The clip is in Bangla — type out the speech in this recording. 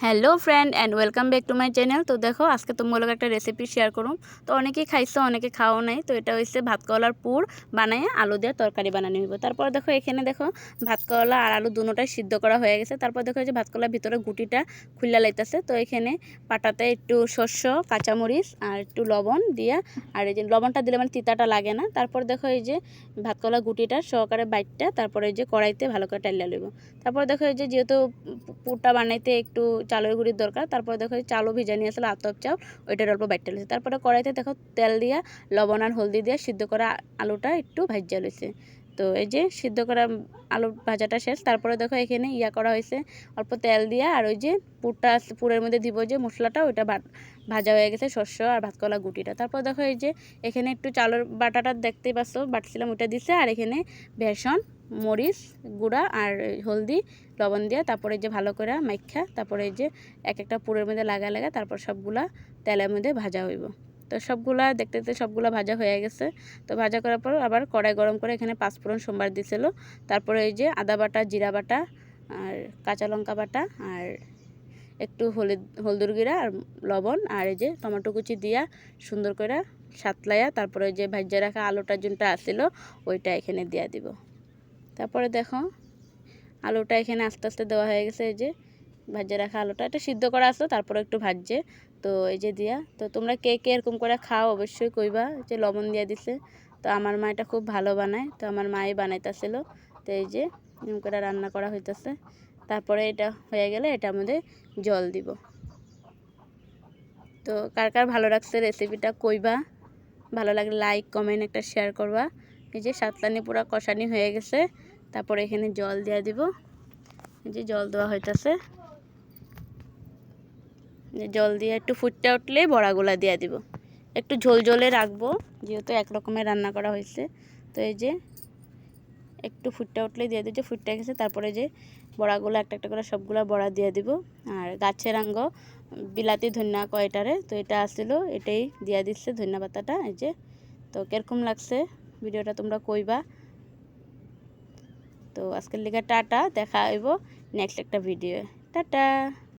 Hello friend and welcome back to my channel. তো দেখো আজকে তোমাগুলোকে একটা রেসিপি শেয়ার করুম। তো অনেকেই খাইছো, অনেকে খাওয়া নাই। তো এটা হচ্ছে ভাত করলার পুর বানায় আলু দিয়ে তরকারি বানানো হইব। তারপর দেখো এখানে দেখো ভাত করলা আর আলু দুটোটাই সিদ্ধ করা হয়ে গেছে। তারপর দেখো যে ভাত করলার ভিতরে গুটিটা খুললা লাইতেছে। তো এখানে পাটাতে একটু শস্য, কাঁচামরিচ আর একটু লবণ দিয়া, আর এই যে লবণটা দিলে মানে তিতাটা লাগে না। তারপর দেখো এই যে ভাত করলা গুটিটা সহকারে বাইটটা তারপরে এই যে কড়াইতে ভালো করে টাইলা লইব। তারপর দেখো এই যে যেহেতু পুরটা বানাইতে একটু চালের গুঁড়ির দরকার। তারপরে দেখো চালও ভিজা নিয়ে আসলে আতপ চাল, ওইটার অল্প বাইটটা লইছে। তারপরে কড়াইতে দেখো তেল দিয়া লবণ আর হলদি দিয়ে সিদ্ধ করা আলুটা একটু ভাজা লইছে। তো এই যে সিদ্ধ করা আলু ভাজাটা শেষ। তারপরে দেখো এখানে করা হয়েছে অল্প তেল দিয়া, আর ওই যে পুরের মধ্যে দিব যে মশলাটা, ওইটা ভাজা হয়ে গেছে শস্য আর ভাত কলা গুটিটা। তারপর দেখো এই যে এখানে একটু চালের বাটাটা দেখতেই পাচ্ছ, বাটছিলাম, ওইটা দিছে। আর এখানে বেসন, মরিচ গুঁড়া আর হলদি লবণ দিয়া তারপরে যে ভালো করে মাইখা তারপরে এই যে এক একটা পুরের মধ্যে লাগা তারপর সবগুলা তেলের মধ্যে ভাজা হইব। তো সবগুলা দেখতে দেখতে সবগুলা ভাজা হয়ে গেছে। তো ভাজা করার পর আবার কড়াই গরম করে এখানে পাঁচফোড়ন সোমবার দিছিল। তারপরে এই যে আদা বাটা, জিরা বাটা আর কাঁচা লঙ্কা বাটা আর একটু হলদুর গুঁড়া আর লবণ আর এই যে টমেটো কুচি দিয়া সুন্দর করে সাতলাইয়া তারপরে যে ভাজা রাখা আলুটা যেটা আসছিল ওইটা এখানে দিয়া দিব। তারপরে দেখো আলুটা এখানে আস্তে আস্তে দেওয়া হয়ে গেছে। এই যে ভাজে রাখা আলুটা, এটা সিদ্ধ করা আছে তারপরে একটু ভাজছে। তো এই যে দিয়া, তো তোমরা কে কে এরকম করে খাও অবশ্যই কইবা। যে লবণ দিয়া দিছে, তো আমার মা এটা খুব ভালো বানায়, তো আমার মাই বানাইতেছিল। তো এই যে এরকম করে রান্না করা হইতেছে। তারপরে এটা হয়ে গেলে এটার মধ্যে জল দিব। তো কার কার ভালো লাগছে রেসিপিটা কইবা, ভালো লাগলে লাইক কমেন্ট একটা শেয়ার করবা। এই যে সাতলানি পুরা কষানি হয়ে গেছে। তারপরে এখানে জল দিয়ে দিব। এই যে জল দেওয়া হইতেছে। জল দিয়ে একটু ফুটতে উঠলে বড়াগুলা দিয়ে দিব। একটু ঝোল ঝোলে রাখবো যেহেতু এক রকমের রান্না করা হয়েছে। তো এই যে একটু ফুটতে উঠলে দিয়ে দিচ্ছে, ফুটতে গেছে। তারপরে যে বড়াগুলো একটা একটা করে সবগুলা বড়া দিয়ে দিব। আর গাছের আঙ্গ বিলাতি ধনিয়া কয়টারে, তো এটা আসছিলো, এটাই দিয়ে দিচ্ছে ধনিয়া পাতাটা। এই যে, তো কিরকম লাগছে ভিডিওটা তোমরা কইবা। তো আজকের লিগে টাটা, দেখা হইব নেক্সট একটা ভিডিও। টাটা।